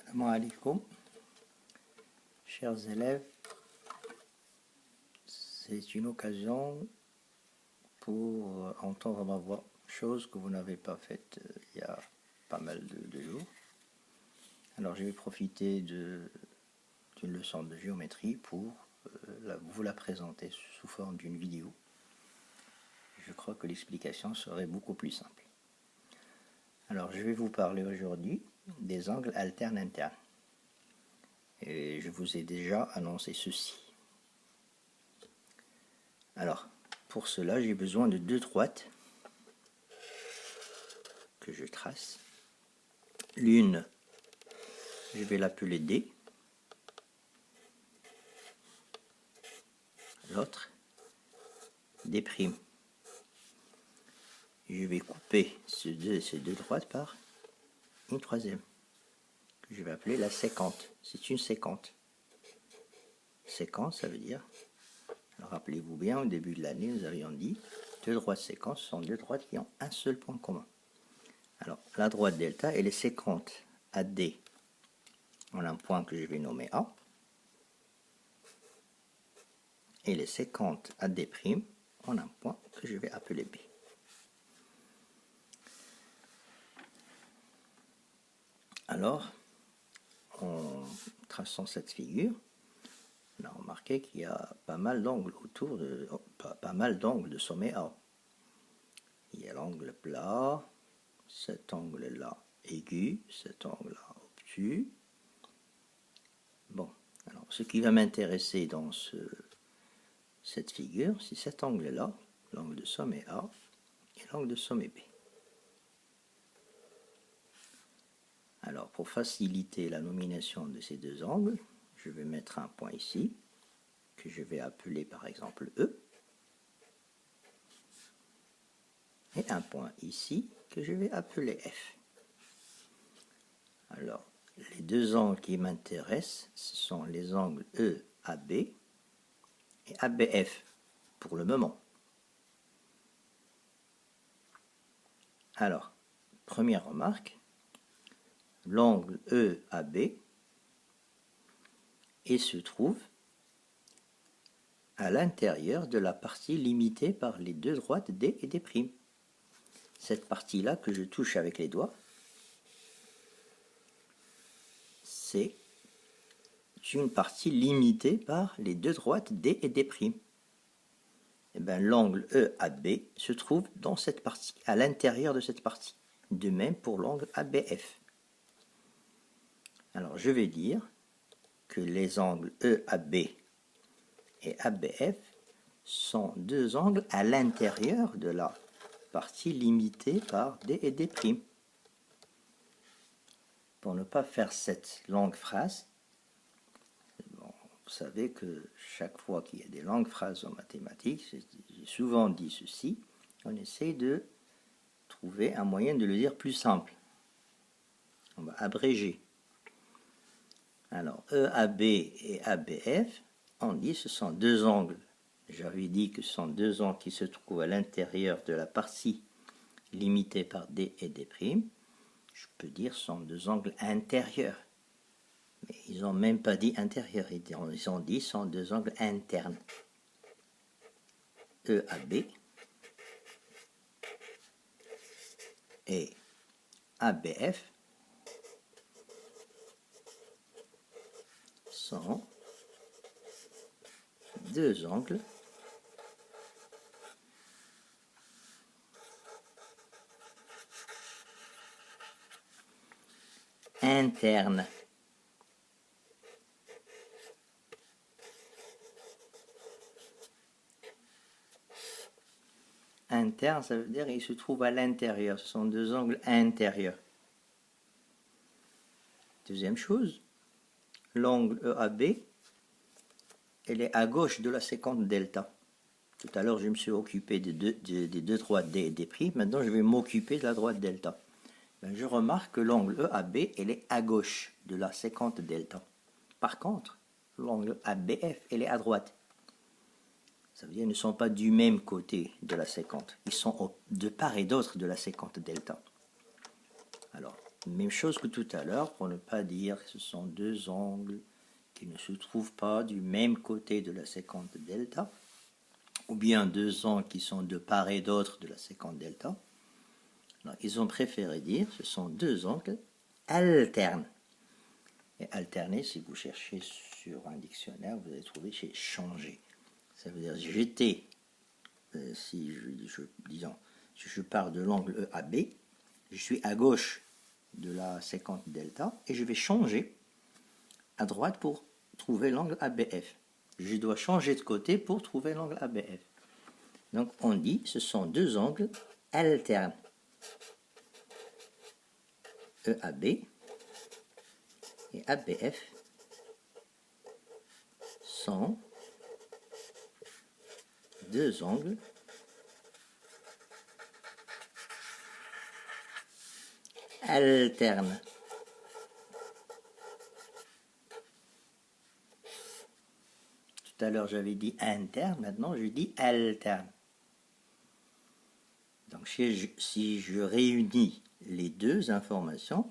Assalamu alaikum, chers élèves, c'est une occasion pour entendre ma voix, chose que vous n'avez pas faite il y a pas mal de jours. Alors je vais profiter d'une leçon de géométrie pour vous la présenter sous forme d'une vidéo. Je crois que l'explication serait beaucoup plus simple. Alors je vais vous parler aujourd'hui des angles alternes internes. Et je vous ai déjà annoncé ceci. Alors, pour cela, j'ai besoin de deux droites que je trace. L'une, je vais l'appeler D. L'autre, D'. Je vais couper ces deux droites par une troisième, que je vais appeler la séquente. C'est une séquente. Séquence, ça veut dire... Alors rappelez-vous bien, au début de l'année, nous avions dit deux droites séquences sont deux droites qui ont un seul point commun. Alors, la droite delta, elle est séquente à D. On a un point que je vais nommer A. Et elle est séquente à D', on a un point que je vais appeler B. Alors, en traçant cette figure, on a remarqué qu'il y a pas mal d'angles autour de... pas mal d'angles de sommet A. Il y a l'angle plat, cet angle-là aigu, cet angle-là obtus. Bon, alors ce qui va m'intéresser dans cette figure, c'est cet angle-là, l'angle de sommet A et l'angle de sommet B. Alors, pour faciliter la nomination de ces deux angles, je vais mettre un point ici, que je vais appeler par exemple E, et un point ici, que je vais appeler F. Alors, les deux angles qui m'intéressent, ce sont les angles EAB et ABF, pour le moment. Alors, première remarque, l'angle EAB et se trouve à l'intérieur de la partie limitée par les deux droites D et D'. Cette partie-là que je touche avec les doigts, c'est une partie limitée par les deux droites D et D'. Et bien, l'angle EAB se trouve dans cette partie, à l'intérieur de cette partie. De même pour l'angle ABF. Alors, je vais dire que les angles EAB et ABF sont deux angles à l'intérieur de la partie limitée par D et D'. Pour ne pas faire cette longue phrase, bon, vous savez que chaque fois qu'il y a des longues phrases en mathématiques, j'ai souvent dit ceci, on essaie de trouver un moyen de le dire plus simple. On va abréger. Alors, EAB et ABF, on dit que ce sont deux angles. J'avais dit que ce sont deux angles qui se trouvent à l'intérieur de la partie limitée par D et D'. Je peux dire que ce sont deux angles intérieurs. Mais ils n'ont même pas dit intérieur. Ils ont dit que ce sont deux angles internes. EAB et ABF sont deux angles internes. Interne, ça veut dire qu'ils se trouvent à l'intérieur. Ce sont deux angles intérieurs. Deuxième chose, l'angle EAB, elle est à gauche de la séquente delta. Tout à l'heure, je me suis occupé des deux droites D et D'. Maintenant, je vais m'occuper de la droite delta. Ben, je remarque que l'angle EAB, elle est à gauche de la séquente delta. Par contre, l'angle ABF, elle est à droite. Ça veut dire qu'ils ne sont pas du même côté de la séquente. Ils sont de part et d'autre de la séquente delta. Alors, Même chose que tout à l'heure, pour ne pas dire que ce sont deux angles qui ne se trouvent pas du même côté de la séquence de delta, ou bien deux angles qui sont de part et d'autre de la séquence delta. Alors, ils ont préféré dire que ce sont deux angles alternes. Et alterner, si vous cherchez sur un dictionnaire, vous allez trouver chez changer. Ça veut dire jeter, si je pars de l'angle EAB, je suis à gauche de la séquence delta et je vais changer à droite pour trouver l'angle ABF. Je dois changer de côté pour trouver l'angle ABF. Donc on dit ce sont deux angles alternes. EAB et ABF sont deux angles alternes. Tout à l'heure j'avais dit interne, maintenant je dis alterne. Donc si je réunis les deux informations,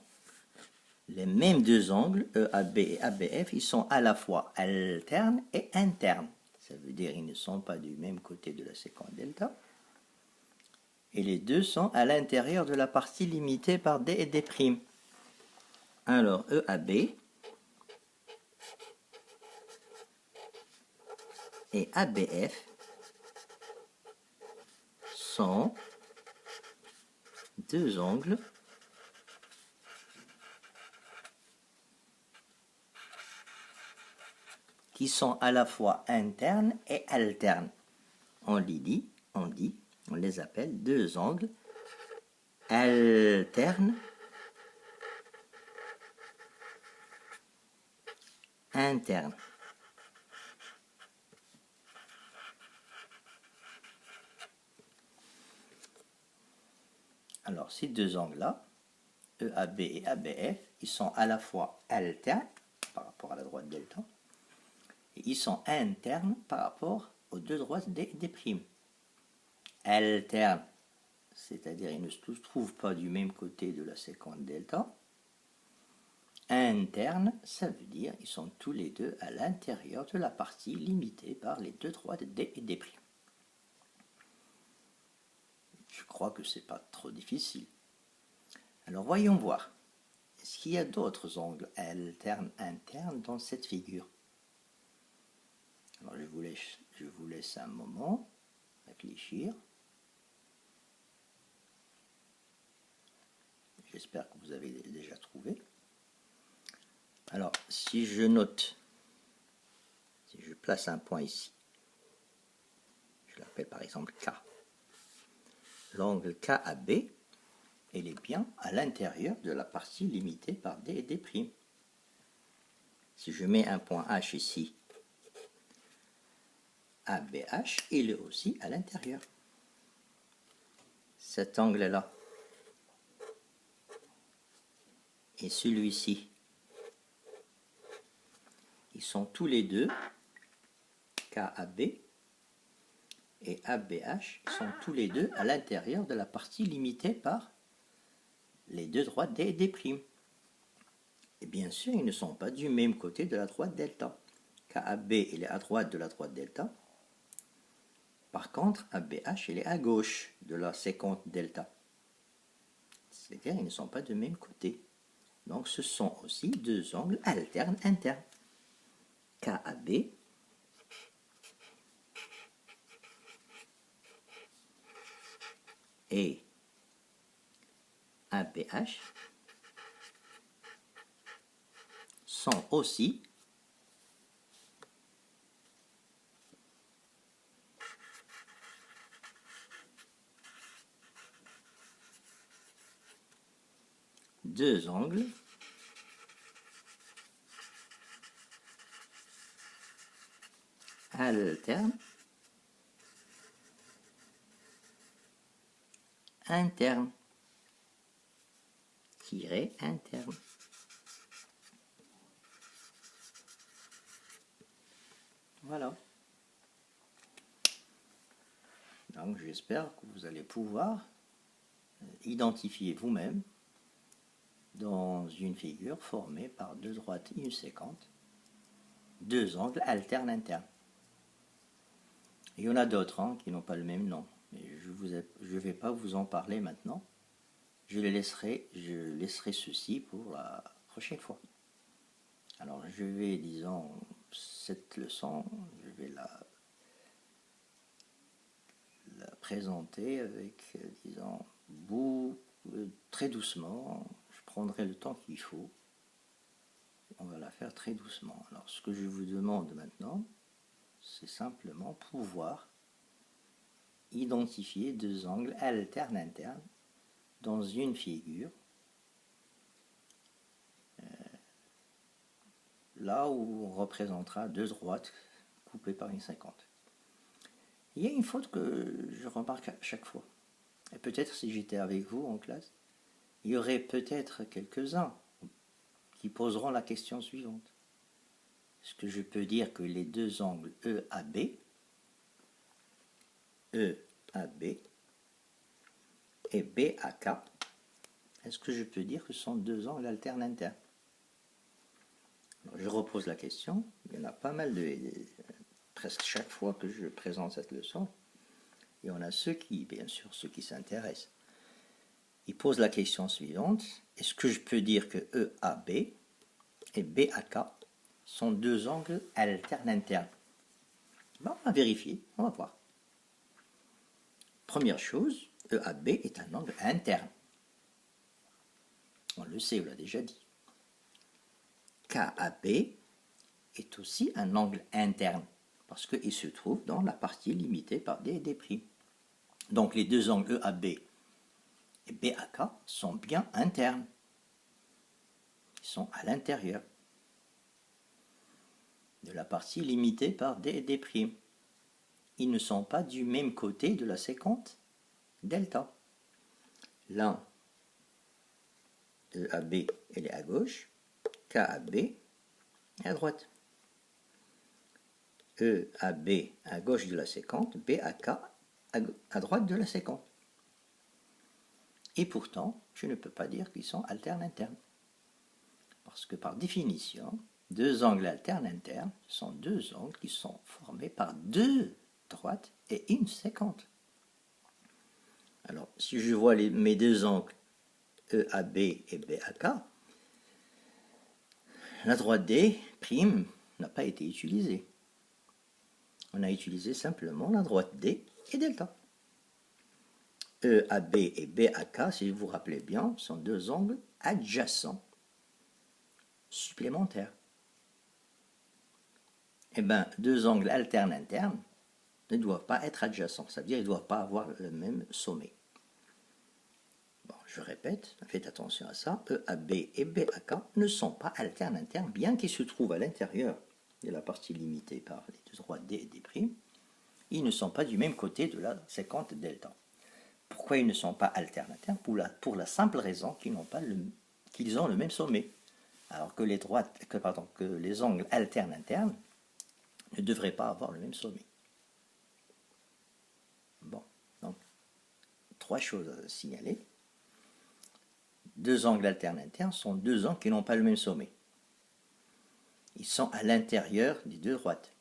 les mêmes deux angles, EAB et ABF, ils sont à la fois alternes et internes. Ça veut dire qu'ils ne sont pas du même côté de la séquence delta. Et les deux sont à l'intérieur de la partie limitée par D et D'. Alors EAB et ABF sont deux angles qui sont à la fois internes et alternes. On les appelle deux angles alternes internes. Alors ces deux angles-là, EAB et ABF, ils sont à la fois alternes par rapport à la droite delta, et ils sont internes par rapport aux deux droites D et D'. Alternes, c'est-à-dire ils ne se trouvent pas du même côté de la séquence delta. Interne, ça veut dire ils sont tous les deux à l'intérieur de la partie limitée par les deux droites D et D'. Je crois que c'est pas trop difficile. Alors voyons voir. Est-ce qu'il y a d'autres angles alternes internes dans cette figure? Alors je vous laisse un moment réfléchir. J'espère que vous avez déjà trouvé. Alors, si je note, si je place un point ici, je l'appelle par exemple K. L'angle KAB, il est bien à l'intérieur de la partie limitée par D et D'. Si je mets un point H ici, ABH, il est aussi à l'intérieur. Cet angle-là et celui-ci, ils sont tous les deux, KAB et ABH, sont tous les deux à l'intérieur de la partie limitée par les deux droites D et D'. Et bien sûr, ils ne sont pas du même côté de la droite delta. KAB, il est à droite de la droite delta. Par contre, ABH, il est à gauche de la séquence delta. C'est-à-dire qu'ils ne sont pas du même côté. Donc, ce sont aussi deux angles alternes internes. KAB et ABH sont aussi deux angles alternes internes. Interne. Voilà. Donc j'espère que vous allez pouvoir identifier vous-même dans une figure formée par deux droites et une séquente, deux angles alternes internes. Il y en a d'autres qui n'ont pas le même nom, mais je ne vais pas vous en parler maintenant. Je laisserai ceci pour la prochaine fois. Alors je vais, disons, cette leçon, je vais la présenter avec, disons, très doucement. Je prendrai le temps qu'il faut. On va la faire très doucement. Alors ce que je vous demande maintenant, c'est simplement pouvoir identifier deux angles alternes internes dans une figure, là où on représentera deux droites coupées par une séquente. Il y a une faute que je remarque à chaque fois. Et peut-être si j'étais avec vous en classe, il y aurait peut-être quelques-uns qui poseront la question suivante. Est-ce que je peux dire que les deux angles EAB et BAK, est-ce que je peux dire que ce sont deux angles alternes internes? Alors, je repose la question. Il y en a pas mal presque chaque fois que je présente cette leçon. Et on a bien sûr, ceux qui s'intéressent. Ils posent la question suivante. Est-ce que je peux dire que EAB et BAK sont deux angles alternes internes? Bon, on va vérifier, on va voir. Première chose, EAB est un angle interne. On le sait, on l'a déjà dit. KAB est aussi un angle interne, parce qu'il se trouve dans la partie limitée par D et D'. Donc les deux angles EAB et BAK sont bien internes. Ils sont à l'intérieur de la partie limitée par D et D'. Ils ne sont pas du même côté de la séquente delta. L'un, EAB, elle est à gauche, KAB est à droite. EAB à gauche de la séquente, BAK à droite de la séquente. Et pourtant, je ne peux pas dire qu'ils sont alternes internes. Parce que par définition, deux angles alternes internes sont deux angles qui sont formés par deux droites et une séquente. Alors, si je vois mes deux angles EAB et BAK, la droite D' n'a pas été utilisée. On a utilisé simplement la droite D et delta. EAB et BAK, si vous vous rappelez bien, sont deux angles adjacents supplémentaires. Eh bien, deux angles alternes internes ne doivent pas être adjacents, ça veut dire qu'ils ne doivent pas avoir le même sommet. Bon, je répète, faites attention à ça, EAB et BAK ne sont pas alternes internes, bien qu'ils se trouvent à l'intérieur de la partie limitée par les deux droites D et D', ils ne sont pas du même côté de la séquente delta. Pourquoi ils ne sont pas alternes internes? Pour la simple raison qu'ils ont le même sommet. Alors que les angles alternes internes ne devraient pas avoir le même sommet. Bon, donc, trois choses à signaler. Deux angles alternes internes sont deux angles qui n'ont pas le même sommet. Ils sont à l'intérieur des deux droites.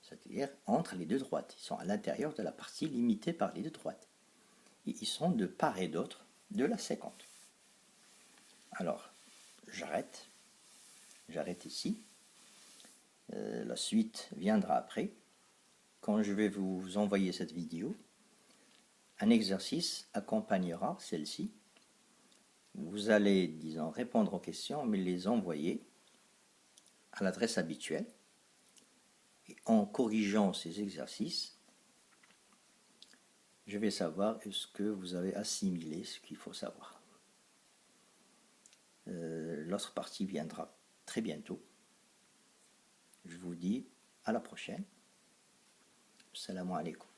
C'est-à-dire entre les deux droites. Ils sont à l'intérieur de la partie limitée par les deux droites. Et ils sont de part et d'autre de la séquente. Alors, j'arrête ici. La suite viendra après. Quand je vais vous envoyer cette vidéo, un exercice accompagnera celle-ci. Vous allez, disons, répondre aux questions, mais les envoyer à l'adresse habituelle. Et en corrigeant ces exercices, je vais savoir est-ce que vous avez assimilé ce qu'il faut savoir. L'autre partie viendra très bientôt. Je vous dis à la prochaine. Salam alaikum.